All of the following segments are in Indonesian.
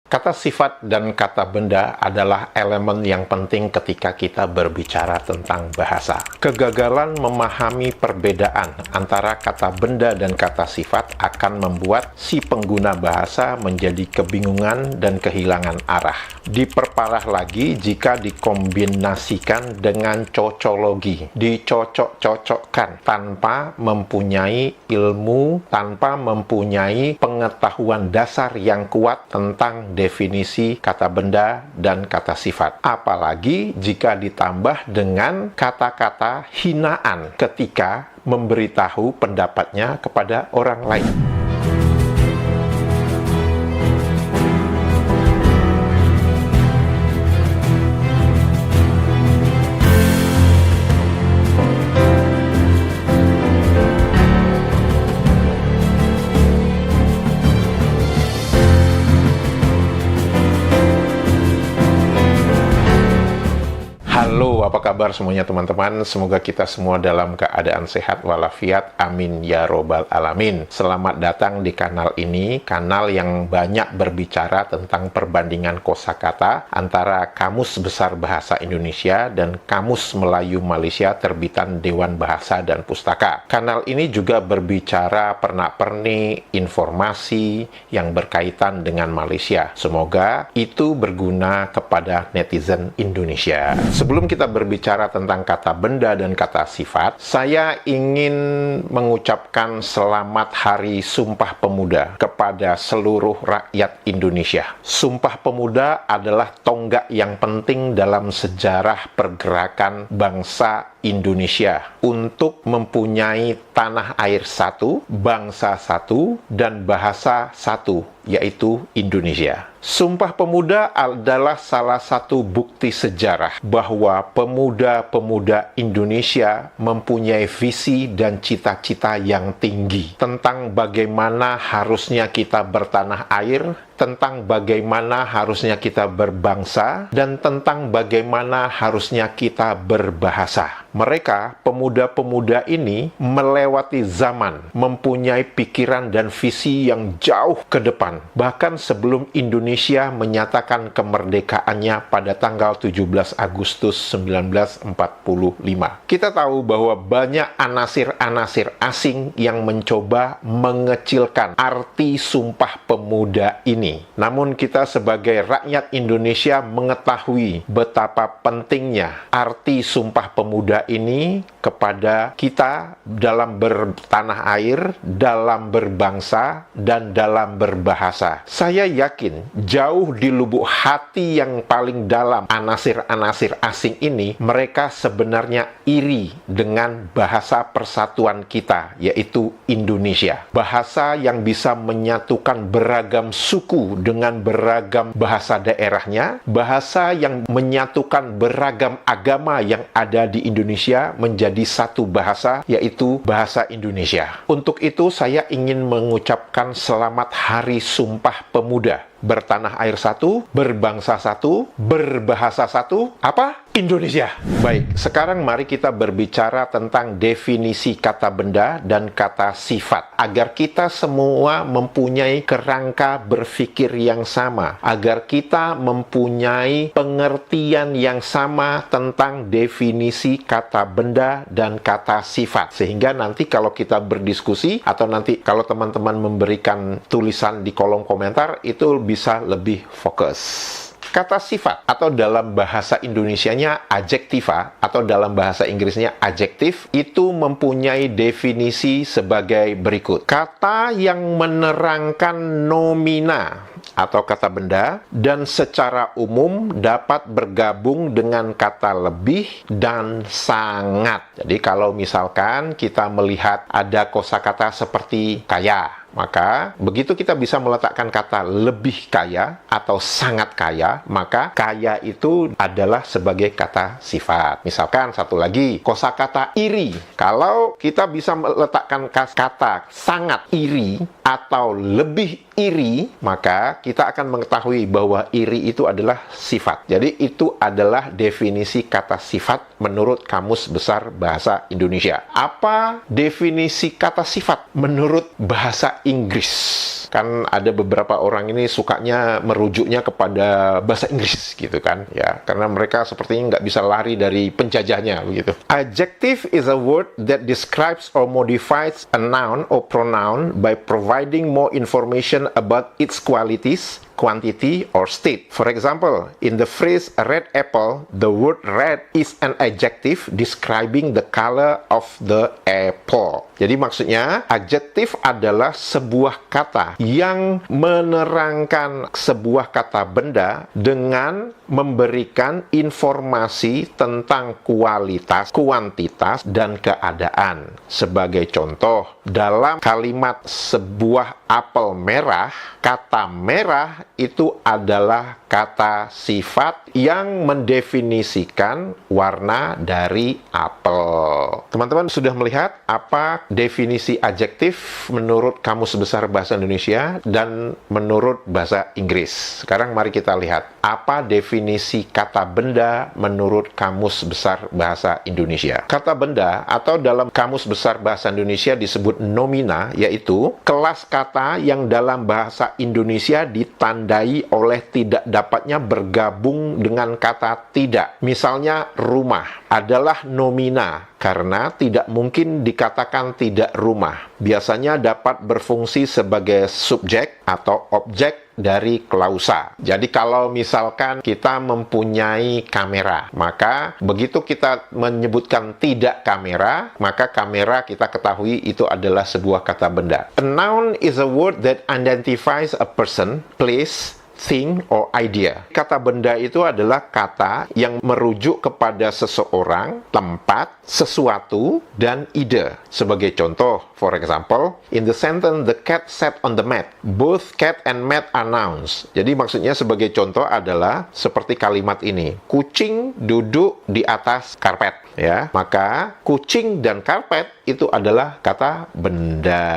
Kata sifat dan kata benda adalah elemen yang penting ketika kita berbicara tentang bahasa. Kegagalan memahami perbedaan antara kata benda dan kata sifat akan membuat si pengguna bahasa menjadi kebingungan dan kehilangan arah. Diperparah lagi jika dikombinasikan dengan cocologi, dicocok-cocokkan tanpa mempunyai ilmu, tanpa mempunyai pengetahuan dasar yang kuat tentang definisi kata benda dan kata sifat. Apalagi jika ditambah dengan kata-kata hinaan ketika memberitahu pendapatnya kepada orang lain. Halo, apa kabar semuanya teman-teman? Semoga kita semua dalam keadaan sehat walafiat. Amin ya robbal alamin. Selamat datang di kanal ini, kanal yang banyak berbicara tentang perbandingan kosakata antara Kamus Besar Bahasa Indonesia dan Kamus Melayu Malaysia terbitan Dewan Bahasa dan Pustaka. Kanal ini juga berbicara pernak-pernik informasi yang berkaitan dengan Malaysia. Semoga itu berguna kepada netizen Indonesia. Sebelum kita berbicara tentang kata benda dan kata sifat, saya ingin mengucapkan selamat Hari Sumpah Pemuda kepada seluruh rakyat Indonesia. Sumpah Pemuda adalah tonggak yang penting dalam sejarah pergerakan bangsa Indonesia untuk mempunyai tanah air satu, bangsa satu, dan bahasa satu, yaitu Indonesia. Sumpah Pemuda adalah salah satu bukti sejarah bahwa pemuda-pemuda Indonesia mempunyai visi dan cita-cita yang tinggi tentang bagaimana harusnya kita bertanah air, tentang bagaimana harusnya kita berbangsa, dan tentang bagaimana harusnya kita berbahasa. Mereka, pemuda-pemuda ini, melewati zaman, mempunyai pikiran dan visi yang jauh ke depan. Bahkan sebelum Indonesia menyatakan kemerdekaannya pada tanggal 17 Agustus 1945. Kita tahu bahwa banyak anasir-anasir asing yang mencoba mengecilkan arti Sumpah Pemuda ini. Namun kita sebagai rakyat Indonesia mengetahui betapa pentingnya arti Sumpah Pemuda ini kepada kita dalam bertanah air, dalam berbangsa, dan dalam berbahasa. Saya yakin jauh di lubuk hati yang paling dalam anasir-anasir asing ini, mereka sebenarnya iri dengan bahasa persatuan kita, yaitu Indonesia. Bahasa yang bisa menyatukan beragam suku dengan beragam bahasa daerahnya, bahasa yang menyatukan beragam agama yang ada di Indonesia menjadi satu bahasa, yaitu bahasa Indonesia. Untuk itu saya ingin mengucapkan selamat Hari Sumpah Pemuda. Bertanah air satu, berbangsa satu, berbahasa satu, apa? Indonesia. Baik, sekarang mari kita berbicara tentang definisi kata benda dan kata sifat. Agar kita semua mempunyai kerangka berpikir yang sama. Agar kita mempunyai pengertian yang sama tentang definisi kata benda dan kata sifat. Sehingga nanti kalau kita berdiskusi, atau nanti kalau teman-teman memberikan tulisan di kolom komentar, itu bisa lebih fokus. Kata sifat atau dalam bahasa Indonesianya adjektiva atau dalam bahasa Inggrisnya adjektif itu mempunyai definisi sebagai berikut. Kata yang menerangkan nomina atau kata benda dan secara umum dapat bergabung dengan kata lebih dan sangat. Jadi kalau misalkan kita melihat ada kosakata seperti kaya, maka begitu kita bisa meletakkan kata lebih kaya atau sangat kaya, maka kaya itu adalah sebagai kata sifat. Misalkan satu lagi, kosakata iri. Kalau kita bisa meletakkan kata sangat iri atau lebih iri, maka kita akan mengetahui bahwa iri itu adalah sifat. Jadi itu adalah definisi kata sifat menurut Kamus Besar Bahasa Indonesia. Apa definisi kata sifat menurut bahasa bahasa Inggris. Kan ada beberapa orang ini sukanya merujuknya kepada bahasa Inggris gitu kan ya, karena mereka sepertinya nggak bisa lari dari penjajahnya begitu. Adjective is a word that describes or modifies a noun or pronoun by providing more information about its qualities, quantity, or state. For example, in the phrase a red apple, the word red is an adjective describing the color of the apple. Jadi maksudnya, adjektif adalah sebuah kata yang menerangkan sebuah kata benda dengan memberikan informasi tentang kualitas, kuantitas, dan keadaan. Sebagai contoh, dalam kalimat sebuah apel merah, kata merah itu adalah kata sifat yang mendefinisikan warna dari apel. Teman-teman sudah melihat apa definisi adjektif menurut Kamus Besar Bahasa Indonesia dan menurut bahasa Inggris. Sekarang mari kita lihat apa definisi kata benda menurut Kamus Besar Bahasa Indonesia. Kata benda atau dalam Kamus Besar Bahasa Indonesia disebut nomina, yaitu kelas kata yang dalam bahasa Indonesia ditandai oleh tidak dapatnya bergabung dengan kata tidak. Misalnya rumah adalah nomina karena tidak mungkin dikatakan tidak rumah. Biasanya dapat berfungsi sebagai subjek atau objek dari klausa. Jadi kalau misalkan kita mempunyai kamera, maka begitu kita menyebutkan tidak kamera, maka kamera kita ketahui itu adalah sebuah kata benda. A noun is a word that identifies a person, place, thing, or idea. Kata benda itu adalah kata yang merujuk kepada seseorang, tempat, sesuatu, dan ide. Sebagai contoh, for example, in the sentence, the cat sat on the mat. Both cat and mat are nouns. Jadi maksudnya sebagai contoh adalah seperti kalimat ini. Kucing duduk di atas karpet. Ya, maka kucing dan karpet itu adalah kata benda.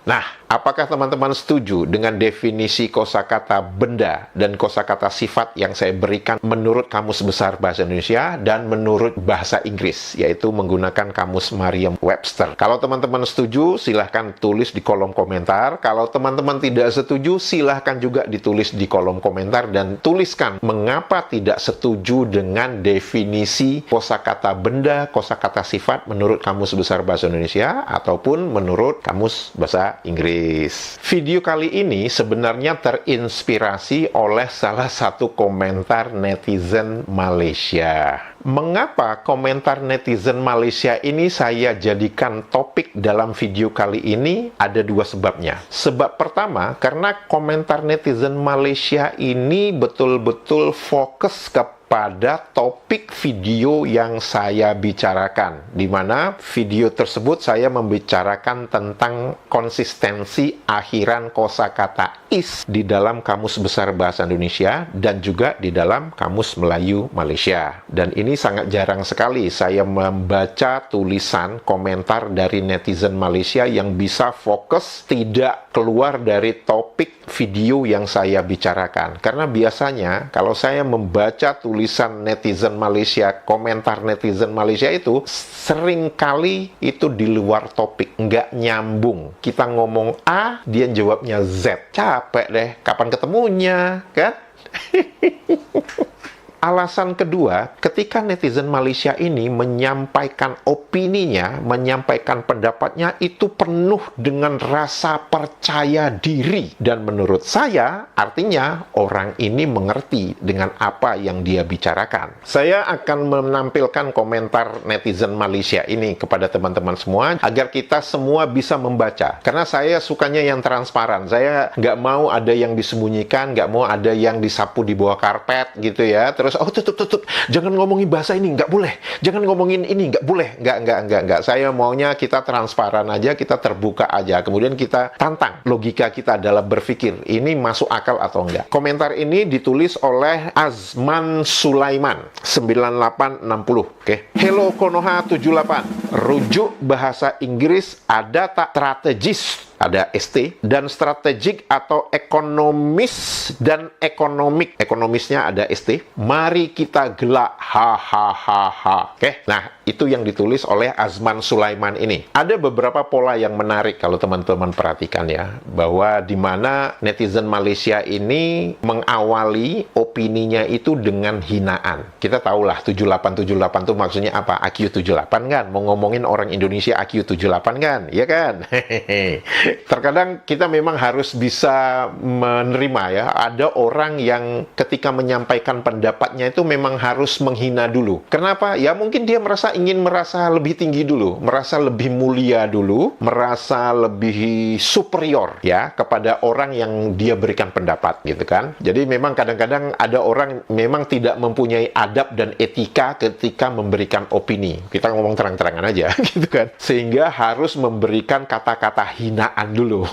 Nah, apakah teman-teman setuju dengan definisi kosakata benda dan kosakata sifat yang saya berikan menurut Kamus Besar Bahasa Indonesia dan menurut bahasa Inggris, yaitu menggunakan Kamus Merriam-Webster? Kalau teman-teman setuju, silahkan tulis di kolom komentar. Kalau teman-teman tidak setuju, silahkan juga ditulis di kolom komentar dan tuliskan mengapa tidak setuju dengan definisi kosakata benda, kosakata sifat menurut Kamus Besar Bahasa Indonesia ataupun menurut Kamus Bahasa Inggris. Video kali ini sebenarnya terinspirasi oleh salah satu komentar netizen Malaysia. Mengapa komentar netizen Malaysia ini saya jadikan topik dalam video kali ini? Ada dua sebabnya. Sebab pertama, karena komentar netizen Malaysia ini betul-betul fokus pada topik video yang saya bicarakan, di mana video tersebut saya membicarakan tentang konsistensi akhiran kosakata is di dalam Kamus Besar Bahasa Indonesia dan juga di dalam Kamus Melayu Malaysia. Dan ini sangat jarang sekali saya membaca tulisan komentar dari netizen Malaysia yang bisa fokus tidak keluar dari topik video yang saya bicarakan. Karena biasanya kalau saya membaca tulisan netizen Malaysia, komentar netizen Malaysia itu seringkali itu di luar topik, nggak nyambung. Kita ngomong A, dia jawabnya Z. Capek deh, kapan ketemunya, kan? Alasan kedua, ketika netizen Malaysia ini menyampaikan opininya, menyampaikan pendapatnya, itu penuh dengan rasa percaya diri. Dan menurut saya, artinya orang ini mengerti dengan apa yang dia bicarakan. Saya akan menampilkan komentar netizen Malaysia ini kepada teman-teman semua, agar kita semua bisa membaca. Karena saya sukanya yang transparan. Saya nggak mau ada yang disembunyikan, nggak mau ada yang disapu di bawah karpet, gitu ya. Terus oh tutup, jangan ngomongin bahasa ini, nggak boleh, jangan ngomongin ini, nggak boleh, nggak. Saya maunya kita transparan aja, kita terbuka aja, kemudian kita tantang logika kita dalam berpikir, ini masuk akal atau enggak. Komentar ini ditulis oleh Azman Sulaiman 9860. Oke. Hello Konoha 78. Rujuk bahasa Inggris ada tak strategis? Ada ST, dan strategik atau ekonomis dan ekonomik. Ekonomisnya ada ST. Mari kita gelak, hahaha. Oke, nah Itu yang ditulis oleh Azman Sulaiman ini. Ada beberapa pola yang menarik kalau teman-teman perhatikan ya, bahwa di mana netizen Malaysia ini mengawali opininya itu dengan hinaan. Kita tahulah 7878 itu maksudnya apa? IQ 78 kan? Mau ngomongin orang Indonesia IQ 78 kan? Ya kan? Terkadang kita memang harus bisa menerima ya, ada orang yang ketika menyampaikan pendapatnya itu memang harus menghina dulu. Kenapa? Ya mungkin dia ingin merasa lebih tinggi dulu, merasa lebih mulia dulu, merasa lebih superior ya kepada orang yang dia berikan pendapat gitu kan. Jadi memang kadang-kadang ada orang memang tidak mempunyai adab dan etika ketika memberikan opini. Kita ngomong terang-terangan aja gitu kan. Sehingga harus memberikan kata-kata hinaan dulu.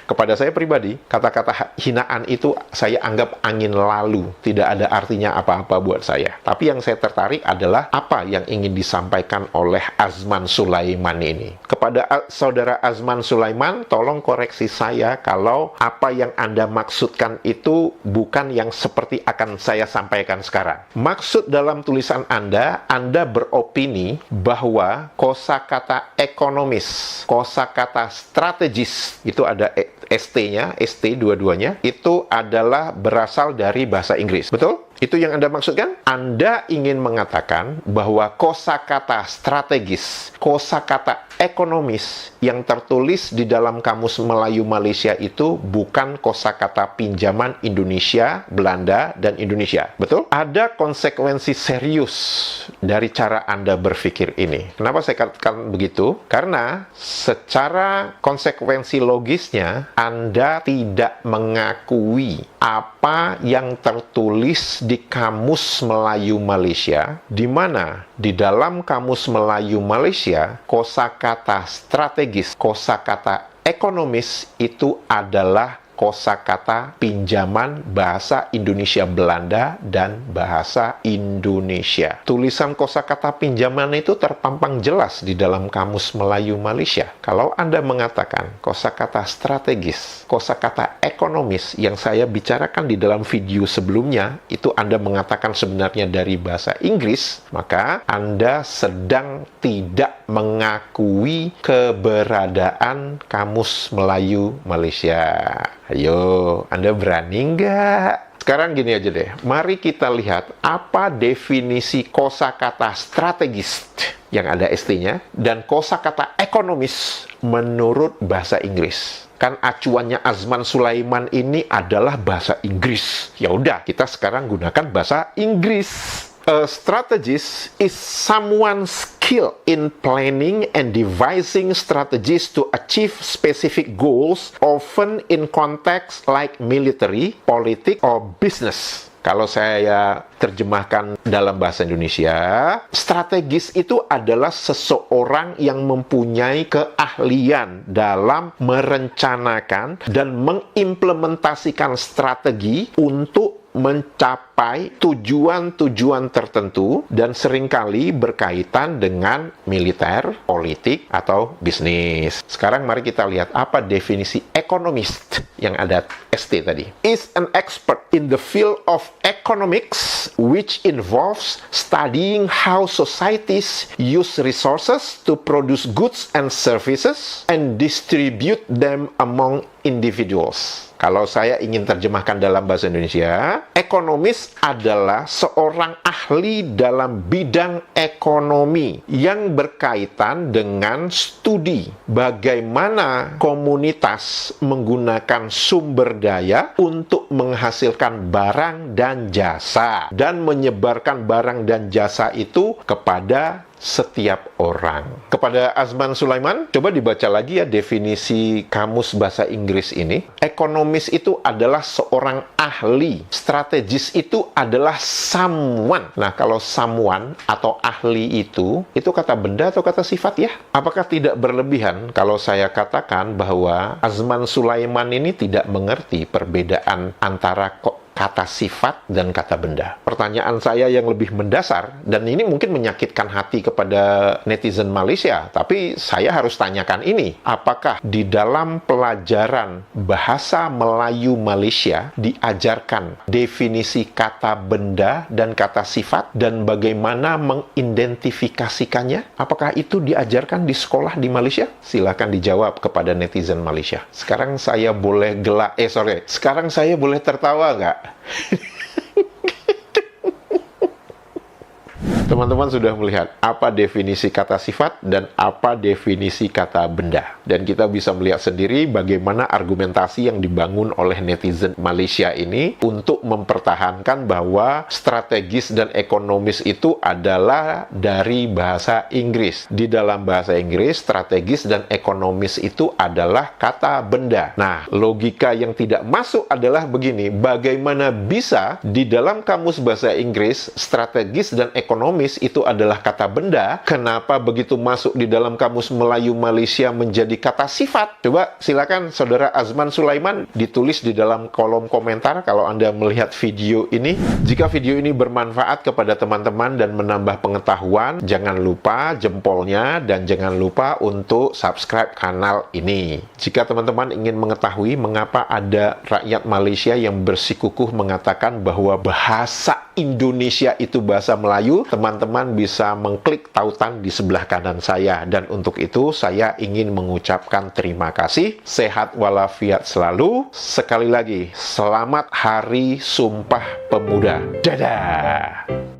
Kepada saya pribadi, kata-kata hinaan itu saya anggap angin lalu, tidak ada artinya apa-apa buat saya. Tapi yang saya tertarik adalah apa yang ingin disampaikan oleh Azman Sulaiman ini. Kepada saudara Azman Sulaiman, tolong koreksi saya kalau apa yang Anda maksudkan itu bukan yang seperti akan saya sampaikan sekarang. Maksud dalam tulisan Anda beropini bahwa kosakata ekonomis, kosakata strategis, itu ada ST-nya, ST dua-duanya, itu adalah berasal dari bahasa Inggris. Betul? Itu yang Anda maksudkan? Anda ingin mengatakan bahwa kosakata strategis, kosakata ekonomis yang tertulis di dalam Kamus Melayu Malaysia itu bukan kosakata pinjaman Indonesia, Belanda, dan Indonesia. Betul? Ada konsekuensi serius dari cara Anda berpikir ini. Kenapa saya katakan begitu? Karena secara konsekuensi logisnya, Anda tidak mengakui apa yang tertulis di Kamus Melayu Malaysia, di mana di dalam Kamus Melayu Malaysia, kosakata strategis, kosakata ekonomis itu adalah kosakata pinjaman bahasa Indonesia Belanda dan bahasa Indonesia. Tulisan kosakata pinjaman itu terpampang jelas di dalam Kamus Melayu Malaysia. Kalau Anda mengatakan kosakata strategis, kosakata ekonomis yang saya bicarakan di dalam video sebelumnya, itu Anda mengatakan sebenarnya dari bahasa Inggris, maka Anda sedang tidak mengakui keberadaan Kamus Melayu Malaysia. Ayo, Anda berani nggak? Sekarang gini aja deh, mari kita lihat apa definisi kosakata strategis yang ada ST-nya dan kosakata ekonomis menurut bahasa Inggris. Kan acuannya Azman Sulaiman ini adalah bahasa Inggris. Ya udah, kita sekarang gunakan bahasa Inggris. A strategist is someone skilled in planning and devising strategies to achieve specific goals, often in context like military, politics, or business. Kalau saya terjemahkan dalam bahasa Indonesia, strategis itu adalah seseorang yang mempunyai keahlian dalam merencanakan dan mengimplementasikan strategi untuk mencapai tujuan-tujuan tertentu dan seringkali berkaitan dengan militer, politik, atau bisnis. Sekarang mari kita lihat apa definisi ekonomist yang ada ST tadi. Is an expert in the field of economics which involves studying how societies use resources to produce goods and services and distribute them among individuals. Kalau saya ingin terjemahkan dalam bahasa Indonesia, ekonomis adalah seorang ahli dalam bidang ekonomi yang berkaitan dengan studi bagaimana komunitas menggunakan sumber daya untuk menghasilkan barang dan jasa dan menyebarkan barang dan jasa itu kepada setiap orang. Kepada Azman Sulaiman, coba dibaca lagi ya definisi Kamus Bahasa Inggris ini. Ekonomis itu adalah seorang ahli. Strategis itu adalah someone. Nah, kalau someone atau ahli itu kata benda atau kata sifat ya? Apakah tidak berlebihan kalau saya katakan bahwa Azman Sulaiman ini tidak mengerti perbedaan antara kata sifat dan kata benda. Pertanyaan saya yang lebih mendasar, dan ini mungkin menyakitkan hati kepada netizen Malaysia, tapi saya harus tanyakan ini. Apakah di dalam pelajaran bahasa Melayu Malaysia diajarkan definisi kata benda dan kata sifat dan bagaimana mengidentifikasikannya? Apakah itu diajarkan di sekolah di Malaysia? Silakan dijawab kepada netizen Malaysia. Sekarang saya boleh sekarang saya boleh tertawa nggak? Teman-teman sudah melihat apa definisi kata sifat dan apa definisi kata benda. Dan kita bisa melihat sendiri bagaimana argumentasi yang dibangun oleh netizen Malaysia ini untuk mempertahankan bahwa strategis dan ekonomis itu adalah dari bahasa Inggris. Di dalam bahasa Inggris, strategis dan ekonomis itu adalah kata benda. Nah, logika yang tidak masuk adalah begini, bagaimana bisa di dalam kamus bahasa Inggris, strategis dan ekonomis itu adalah kata benda, kenapa begitu masuk di dalam kamus Melayu Malaysia menjadi kata sifat? Coba silakan Saudara Azman Sulaiman ditulis di dalam kolom komentar kalau Anda melihat video ini. Jika video ini bermanfaat kepada teman-teman dan menambah pengetahuan, jangan lupa jempolnya dan jangan lupa untuk subscribe kanal ini. Jika teman-teman ingin mengetahui mengapa ada rakyat Malaysia yang bersikukuh mengatakan bahwa bahasa Indonesia itu bahasa Melayu, teman-teman bisa mengklik tautan di sebelah kanan saya. Dan untuk itu saya ingin mengucapkan terima kasih. Sehat walafiat selalu. Sekali lagi, selamat Hari Sumpah Pemuda. Dadah!